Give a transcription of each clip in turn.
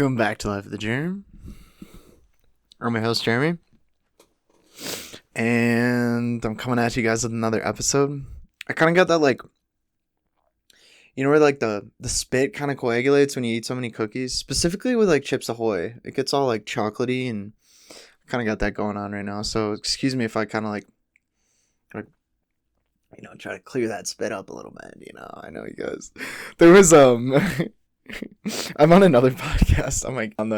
Welcome back to Life of the Germ. I'm your host, Jeremy. And I'm coming at you guys with another episode. I kind of got that, where, the spit kind of coagulates when you eat so many cookies. Specifically with, Chips Ahoy. It gets all, chocolatey, and I kind of got that going on right now. So, excuse me if I kind of, try to clear that spit up a little bit, I know you guys. There was, I'm on another podcast. I'm on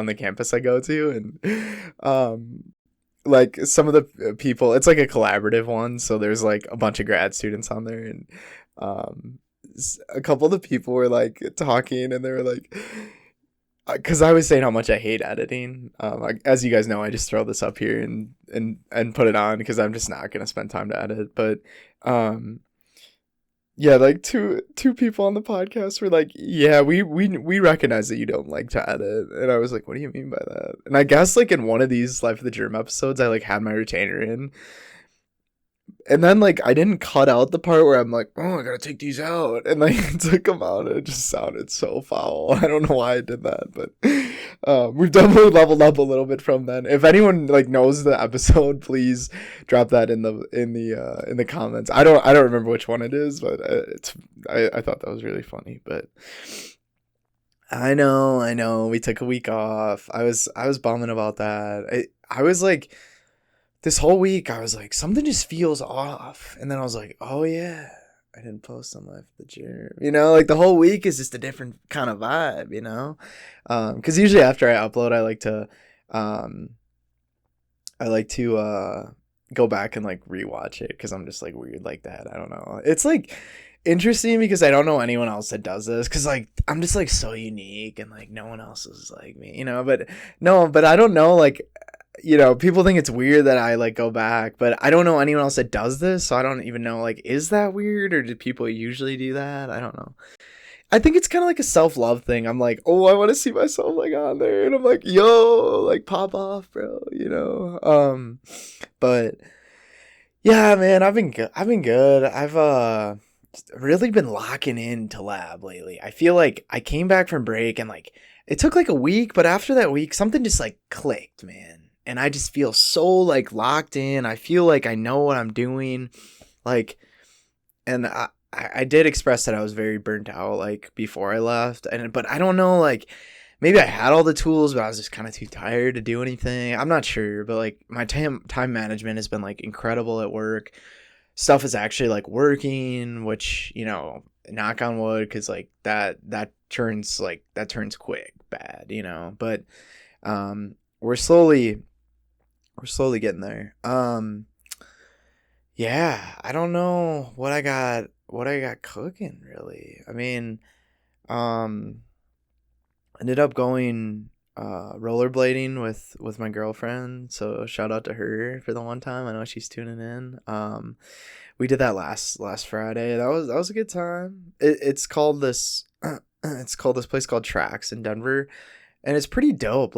the campus I go to, and some of the people, it's like a collaborative one. So there's a bunch of grad students on there, and a couple of the people were talking, and they were because I was saying how much I hate editing. As you guys know, I just throw this up here and put it on because I'm just not gonna spend time to edit. But yeah, two people on the podcast were yeah, we recognize that you don't like to edit. And I was like, what do you mean by that? And I guess in one of these Life of the Germ episodes, I had my retainer in. And then I didn't cut out the part where I'm I gotta take these out. And took them out. And it just sounded so foul. I don't know why I did that, but we've definitely leveled up a little bit from then. If anyone knows the episode, please drop that in the comments. I don't remember which one it is, but I thought that was really funny. But I know we took a week off. I was bumming about that. I was this whole week, I was something just feels off. And then I was oh yeah, I didn't post on Life of the Germ. The whole week is just a different kind of vibe, Because usually after I upload, I like to go back and rewatch it because I'm just weird like that. I don't know. It's interesting because I don't know anyone else that does this because I'm just so unique and no one else is like me, But no, but I don't know, people think it's weird that I go back, but I don't know anyone else that does this, so I don't even know is that weird or do people usually do that? I don't know. I think it's kind of a self-love thing. I'm oh, I want to see myself on there, and I'm yo, pop off, bro, But yeah, man, I've been good. I've really been locking into lab lately. I feel I came back from break and it took a week, but after that week, something just clicked, man. And I just feel so locked in. I feel I know what I'm doing. And I did express that I was very burnt out before I left. But I don't know, maybe I had all the tools, but I was just kind of too tired to do anything. I'm not sure, but my time management has been incredible at work. Stuff is actually working, which, knock on wood, because that turns quick bad, But we're slowly getting there. Yeah, I don't know what I got cooking really. I mean, ended up going rollerblading with my girlfriend, so shout out to her for the one time. I know she's tuning in. We did that last Friday. That was a good time. It's called this it's called this place called Trax in Denver, and it's pretty dope.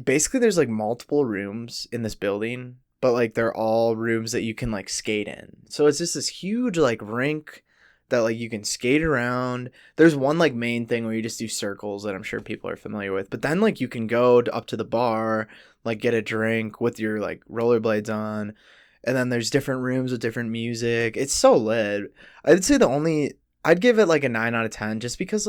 Basically there's multiple rooms in this building, but they're all rooms that you can skate in. So it's just this huge rink that you can skate around. There's one main thing where you just do circles that I'm sure people are familiar with, but then you can go up to the bar, get a drink with your rollerblades on, and then there's different rooms with different music. It's so lit. I'd say I'd give it a 9 out of 10 just because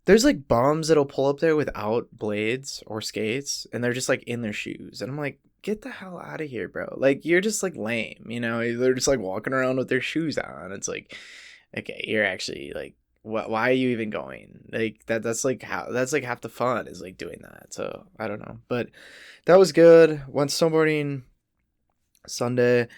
there's bums that'll pull up there without blades or skates, and they're just in their shoes, and I'm get the hell out of here, bro. You're just lame, they're just walking around with their shoes on. It's okay, you're actually why are you even going? That's half the fun is doing that. So I don't know, but that was good. Went snowboarding Sunday.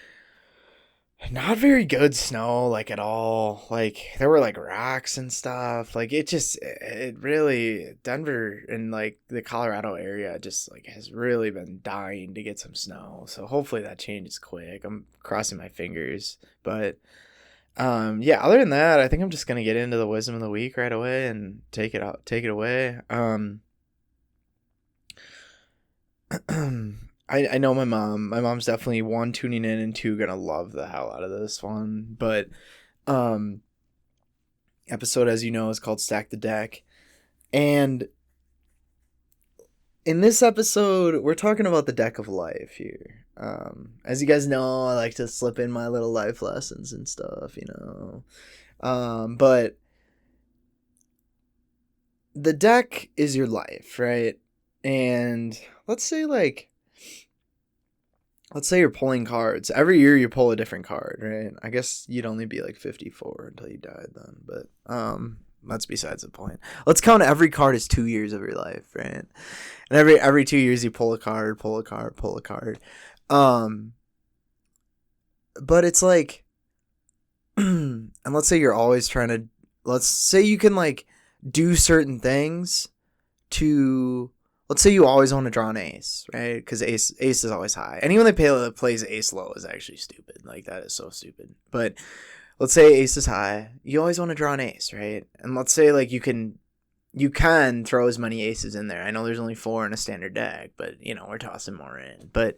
Not very good snow, at all. There were rocks and stuff. It really, Denver and the Colorado area just has really been dying to get some snow. So hopefully that changes quick. I'm crossing my fingers. But yeah, other than that, I think I'm just gonna get into the wisdom of the week right away and take it away. I know my mom's definitely one tuning in and two gonna love the hell out of this one. But episode, as you know, is called Stack the Deck. And in this episode, we're talking about the deck of life here. As you guys know, I like to slip in my little life lessons and stuff, but the deck is your life, right? And let's say you're pulling cards. Every year you pull a different card, right? I guess you'd only be like 54 until you died then, but that's besides the point. Let's count every card as 2 years of your life, right? And every 2 years you pull a card. But it's like and let's say you're always trying to, let's say you can like do certain things to, let's say you always want to draw an ace, right? Because ace is always high. Anyone that plays ace low is actually stupid. Like, that is so stupid. But let's say ace is high. You always want to draw an ace, right? And let's say like you can throw as many aces in there. I know there's only 4 in a standard deck, but we're tossing more in. But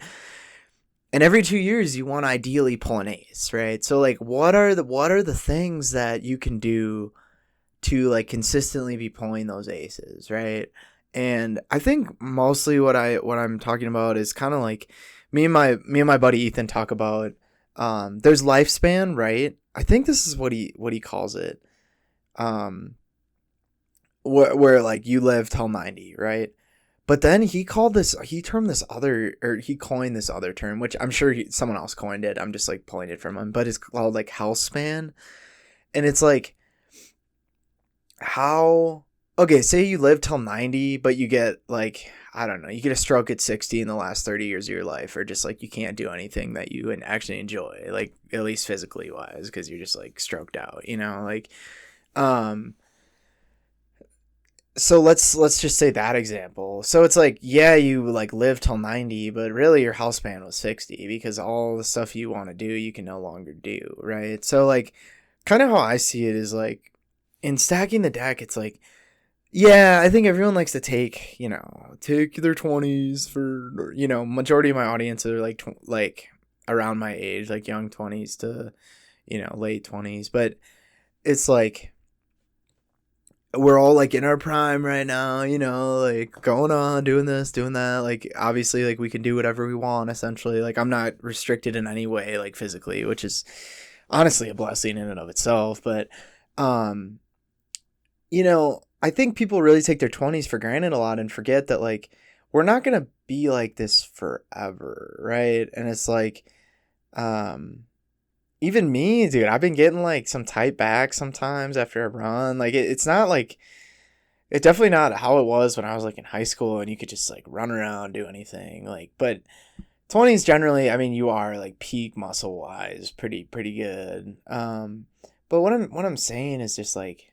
and every 2 years you want to ideally pull an ace, right? So like what are the things that you can do to like consistently be pulling those aces, right? And I think mostly what I'm talking about is kind of like me and my buddy Ethan talk about there's lifespan, right? I think this is what he calls it. Where like you live till 90, right? But then he coined this other term, which I'm sure someone else coined it. I'm just like pulling it from him, but it's called like health span. And it's like, say you live till 90, but you get like, I don't know, you get a stroke at 60 in the last 30 years of your life, or just like you can't do anything that you actually enjoy, like at least physically wise, because you're just like stroked out, like so let's just say that example. So it's like, yeah, you like live till 90, but really your health span was 60 because all the stuff you want to do you can no longer do, right? So like kind of how I see it is like in stacking the deck, it's like, yeah, I think everyone likes to take their 20s for, majority of my audience are like around my age, like young 20s to, late 20s. But it's like, we're all like in our prime right now, like going on, doing this, doing that. Like, obviously, like we can do whatever we want, essentially. Like, I'm not restricted in any way, like physically, which is honestly a blessing in and of itself. But, I think people really take their 20s for granted a lot and forget that like we're not going to be like this forever, right? And it's like even me, dude, I've been getting like some tight back sometimes after a run. Like it's not like, it's definitely not how it was when I was like in high school and you could just like run around, do anything. Like, but 20s generally, I mean, you are like peak muscle wise pretty good. But what I'm saying is just like,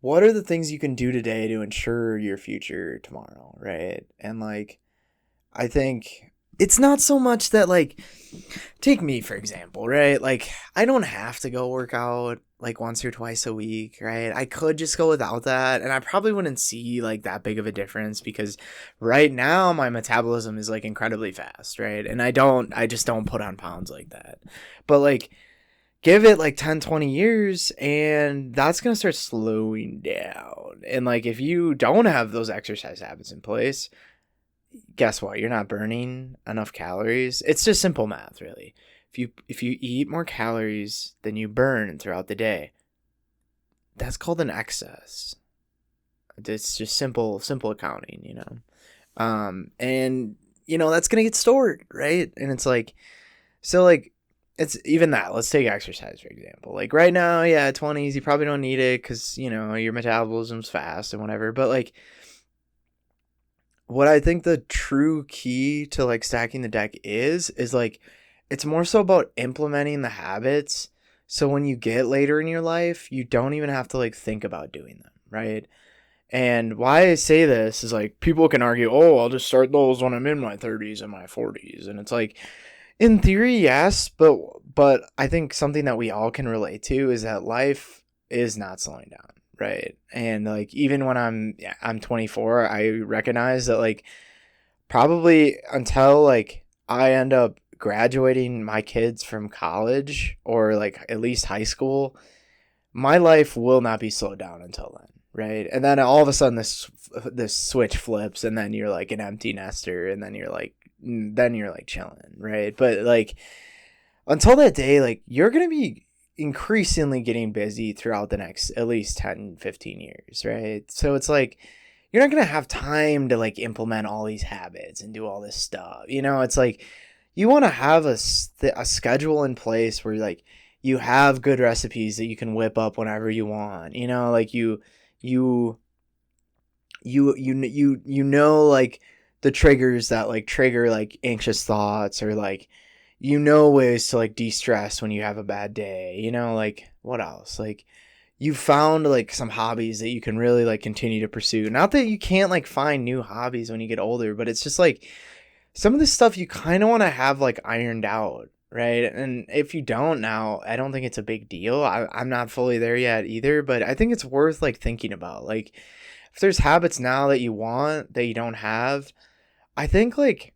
what are the things you can do today to ensure your future tomorrow, right? And like, I think it's not so much that like, take me for example, right? Like, I don't have to go work out like once or twice a week, right? I could just go without that, and I probably wouldn't see like that big of a difference because right now my metabolism is like incredibly fast, right? And I just don't put on pounds like that. But like, give it like 10-20 years and that's going to start slowing down. And like, if you don't have those exercise habits in place, guess what? You're not burning enough calories. It's just simple math, really. If you eat more calories than you burn throughout the day, that's called an excess. It's just simple accounting, and that's going to get stored, right? And it's like, so like, it's even that. Let's take exercise, for example. Like right now, yeah, 20s, you probably don't need it because, your metabolism's fast and whatever. But like, what I think the true key to like stacking the deck is like, it's more so about implementing the habits. So when you get later in your life, you don't even have to like think about doing them, right? And why I say this is like, people can argue, oh, I'll just start those when I'm in my 30s and my 40s. And it's like, in theory, yes, but I think something that we all can relate to is that life is not slowing down, right? And like, even when I'm 24, I recognize that like probably until like I end up graduating my kids from college or like at least high school, my life will not be slowed down until then, right? And then all of a sudden this switch flips, and then you're like an empty nester, and then you're like chilling, right? But like until that day, like you're gonna be increasingly getting busy throughout the next at least 10, 15 years, right? So it's like you're not gonna have time to like implement all these habits and do all this stuff. It's like you want to have a schedule in place where like you have good recipes that you can whip up whenever you want. Like you like the triggers that like trigger like anxious thoughts, or like ways to like de-stress when you have a bad day. Like what else? Like you found like some hobbies that you can really like continue to pursue. Not that you can't like find new hobbies when you get older, but it's just like some of this stuff you kind of want to have like ironed out, right? And if you don't now, I don't think it's a big deal. I'm not fully there yet either, but I think it's worth like thinking about. Like if there's habits now that you want that you don't have, I think like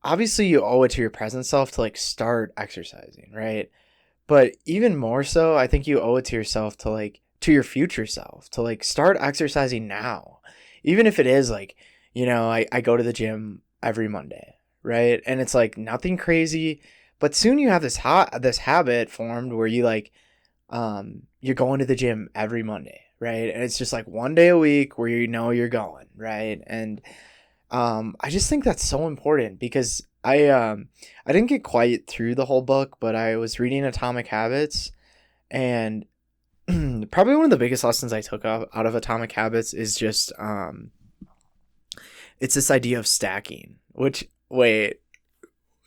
obviously you owe it to your present self to like start exercising, right? But even more so, I think you owe it to yourself to like to your future self to like start exercising now. Even if it is like, I go to the gym every Monday, right? And it's like nothing crazy, but soon you have this habit formed where you like you're going to the gym every Monday, right? And it's just like one day a week where you're going, right? And I just think that's so important because I didn't get quite through the whole book, but I was reading Atomic Habits, and probably one of the biggest lessons I took out of Atomic Habits is just it's this idea of stacking,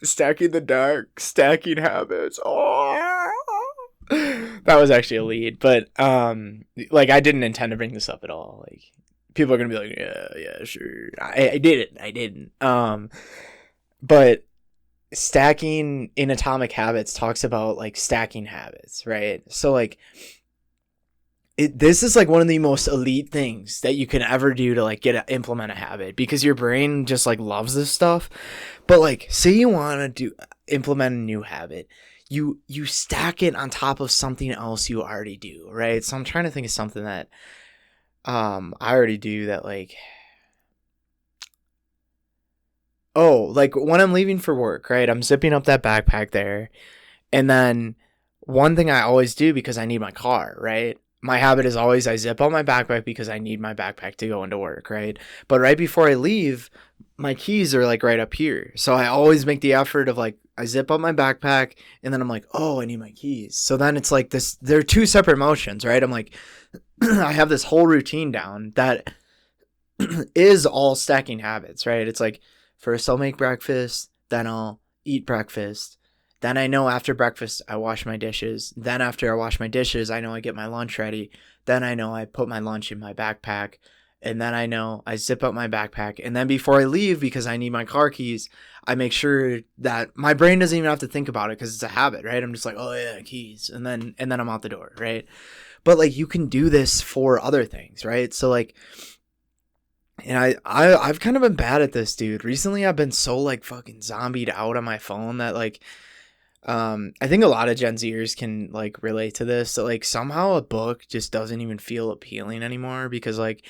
stacking the dark, stacking habits. Oh, that was actually a lead, but like I didn't intend to bring this up at all. Like people are gonna be like, yeah, sure. I didn't. But stacking in Atomic Habits talks about like stacking habits, right? So like this is like one of the most elite things that you can ever do to like implement a habit, because your brain just like loves this stuff. But like say you want to implement a new habit, you stack it on top of something else you already do, right? So I'm trying to think of something that I already do that like, like when I'm leaving for work, right? I'm zipping up that backpack there. And then one thing I always do, because I need my car, right? My habit is always I zip up my backpack because I need my backpack to go into work, right? But right before I leave, my keys are like right up here. So I always make the effort of like, I zip up my backpack and then I'm like, oh, I need my keys. So then it's like this, they're two separate motions, right? I'm like, I have this whole routine down that is all stacking habits, right? It's like, first I'll make breakfast, then I'll eat breakfast. Then I know after breakfast, I wash my dishes. Then after I wash my dishes, I know I get my lunch ready. Then I know I put my lunch in my backpack. And then I know I zip up my backpack. And then before I leave, because I need my car keys, I make sure that my brain doesn't even have to think about it because it's a habit, right? I'm just like, oh yeah, keys. And then I'm out the door, right? But like you can do this for other things, right? So like, and I've kind of been bad at this, dude. Recently I've been so like fucking zombied out on my phone that like I think a lot of Gen Zers can like relate to this. So like somehow a book just doesn't even feel appealing anymore because like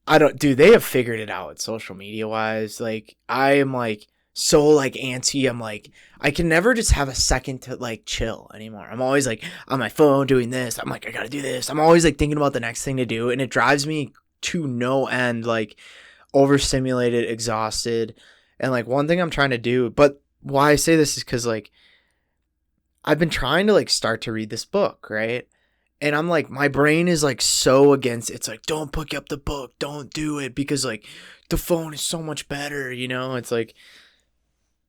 they have figured it out social media wise. Like I am like so like antsy. I'm like I can never just have a second to like chill anymore. I'm always like on my phone doing this. I'm like I gotta do this. I'm always like thinking about the next thing to do, and it drives me to no end, like overstimulated, exhausted. And like one thing I'm trying to do, but why I say this is because like I've been trying to like start to read this book, right? And I'm like, my brain is like so against it's like, don't pick up the book, don't do it, because like the phone is so much better, it's like,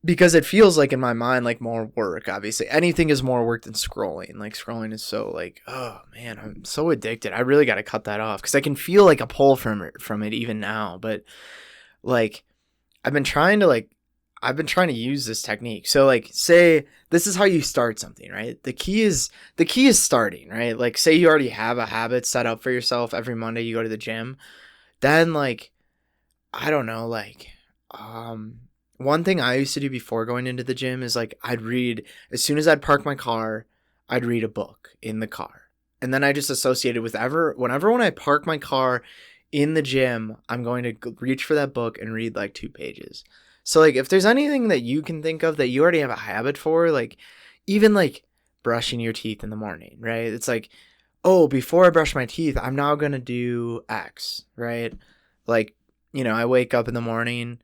because it feels like in my mind like more work. Obviously anything is more work than scrolling. Like scrolling is so like, oh man, I'm so addicted. I really got to cut that off because I can feel like a pull from it even now. But like I've been trying to use this technique. So like say this is how you start something, right? The key is starting, right? Like say you already have a habit set up for yourself. Every Monday you go to the gym. Then like I don't know, like one thing I used to do before going into the gym is like I'd read, as soon as I'd park my car, I'd read a book in the car. And then I just associated with whenever when I park my car in the gym, I'm going to reach for that book and read like 2 pages. So like if there's anything that you can think of that you already have a habit for, like even like brushing your teeth in the morning, right? It's like, oh, before I brush my teeth, I'm now going to do X, right? Like, I wake up in the morning,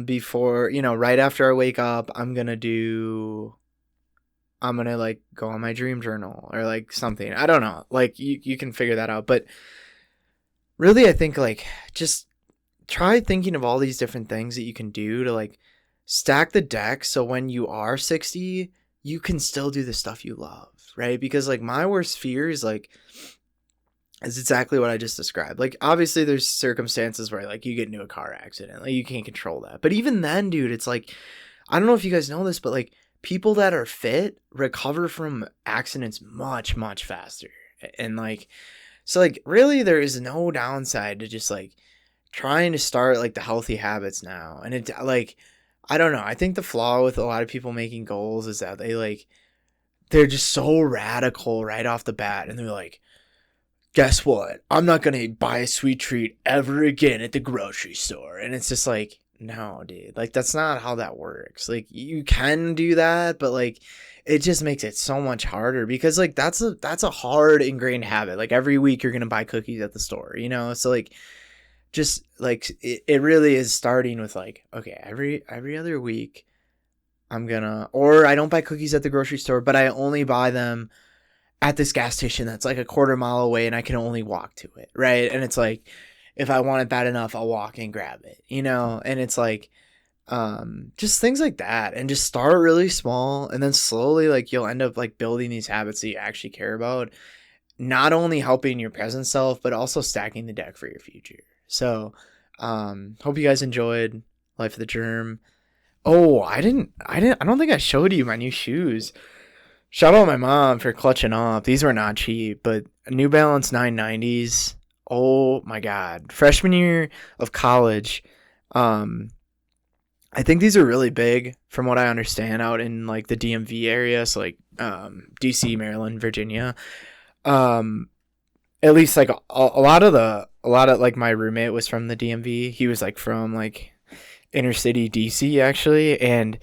before, right after I wake up, I'm going to like go on my dream journal or like something. I don't know. Like you can figure that out. But really, I think like just try thinking of all these different things that you can do to like stack the deck. So when you are 60, you can still do the stuff you love, right? Because like my worst fear is exactly what I just described. Like obviously there's circumstances where like you get into a car accident, like you can't control that. But even then, dude, it's like, I don't know if you guys know this, but like people that are fit recover from accidents much, much faster. And like, so like really there is no downside to just like trying to start like the healthy habits now. And it like, I don't know. I think the flaw with a lot of people making goals is that they're just so radical right off the bat. And they're like, guess what? I'm not going to buy a sweet treat ever again at the grocery store. And it's just like, no, dude, like that's not how that works. Like you can do that, but like it just makes it so much harder because like that's a hard ingrained habit. Like every week you're going to buy cookies at the store, So like just like it really is starting with like, okay, every other week or I don't buy cookies at the grocery store, but I only buy them at this gas station that's like a quarter mile away and I can only walk to it, right? And it's like, if I want it bad enough, I'll walk and grab it, And it's like, just things like that, and just start really small, and then slowly, like you'll end up like building these habits that you actually care about, not only helping your present self, but also stacking the deck for your future. So, hope you guys enjoyed Life of the Germ. Oh, I don't think I showed you my new shoes. Shout out my mom for clutching up. These were not cheap, but New Balance 990s. Oh my God. Freshman year of college. I think these are really big from what I understand out in like the DMV area. So like, DC, Maryland, Virginia. At least like a lot of like my roommate was from the DMV. He was like from like inner city DC actually. And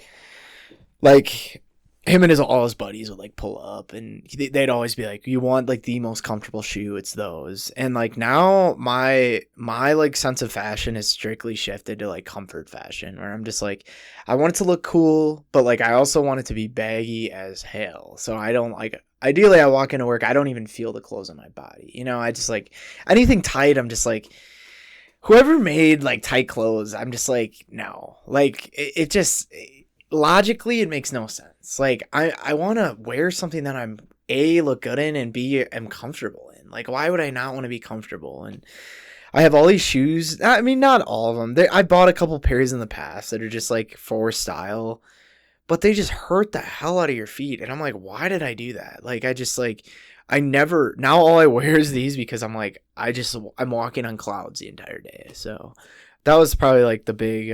like, him and all his buddies would like pull up and they'd always be like, you want like the most comfortable shoe, it's those. And like now my like sense of fashion is strictly shifted to like comfort fashion, where I'm just like, I want it to look cool, but like I also want it to be baggy as hell. So I don't like, ideally I walk into work, I don't even feel the clothes on my body. I just like anything tight, I'm just like, whoever made like tight clothes, I'm just like, no, like it just logically it makes no sense. Like I want to wear something that I'm A, look good in, and B, am comfortable in. Like why would I not want to be comfortable? And I have all these shoes. I mean, not all of them. I bought a couple pairs in the past that are just like for style, but they just hurt the hell out of your feet. And I'm like, why did I do that? Like now all I wear is these because I'm like, I'm walking on clouds the entire day. So that was probably like the big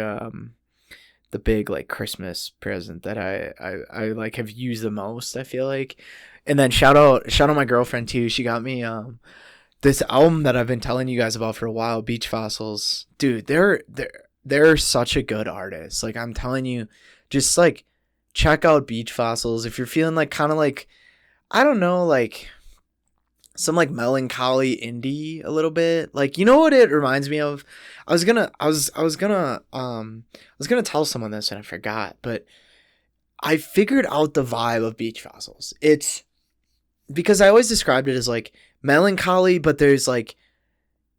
like Christmas present that I like have used the most, I feel like. And then shout out my girlfriend too. She got me this album that I've been telling you guys about for a while, Beach Fossils. Dude, they're such a good artist. Like I'm telling you, just like check out Beach Fossils if you're feeling like kind of like, I don't know, like some like melancholy indie a little bit. Like, you know what it reminds me of? I was gonna tell someone this and I forgot, but I figured out the vibe of Beach Fossils. It's because I always described it as like melancholy, but there's like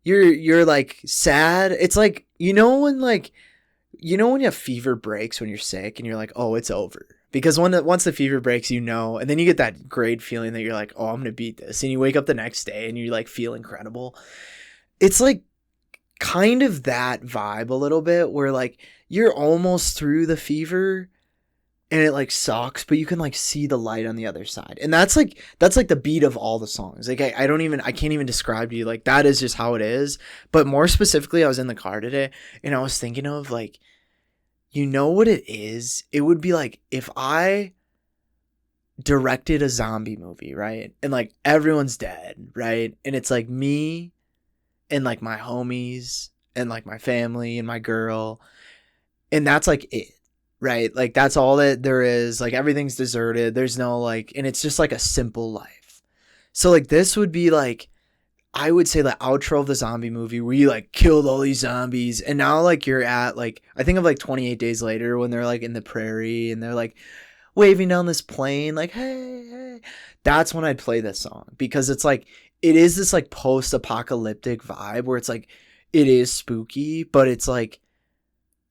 you're like sad. It's like, when you have fever breaks when you're sick and you're like, oh, it's over. Because once the fever breaks, and then you get that great feeling that you're like, oh, I'm going to beat this. And you wake up the next day and you like feel incredible. It's like kind of that vibe a little bit where like you're almost through the fever and it like sucks, but you can like see the light on the other side. And that's like the beat of all the songs. Like I can't even describe to you, like that is just how it is. But more specifically, I was in the car today and I was thinking of like, you know what it is? It would be like if I directed a zombie movie, right? And like everyone's dead, right? And it's like me and like my homies and like my family and my girl, and that's like it, right? Like that's all that there is. Like everything's deserted. There's no like, and it's just like a simple life. So like this would be like, I would say the outro of the zombie movie where you like killed all these zombies, and now like you're at like, I think of like 28 Days Later when they're like in the prairie and they're like waving down this plane like, hey, hey. That's when I'd play this song, because it's like, it is this like post-apocalyptic vibe where it's like, it is spooky, but it's like,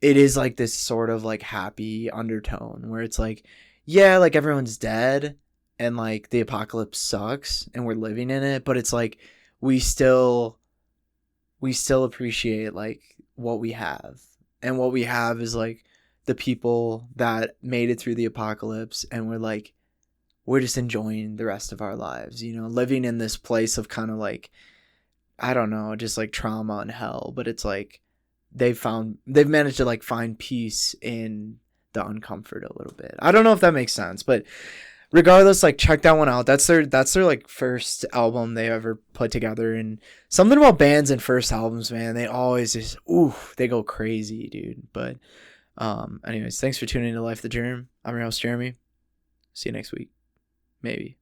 it is like this sort of like happy undertone where it's like, yeah, like everyone's dead and like the apocalypse sucks and we're living in it, but it's like we still appreciate like what we have. And what we have is like the people that made it through the apocalypse, and we're just enjoying the rest of our lives, you know, living in this place of kind of like, I don't know, just like trauma and hell, but it's like they've managed to like find peace in the uncomfort a little bit. I don't know if that makes sense, but regardless, like check that one out. That's their like first album they ever put together. And something about bands and first albums, man, they always just they go crazy, dude. But anyways, thanks for tuning in to Life the Germ. I'm your host Jeremy. See you next week. Maybe.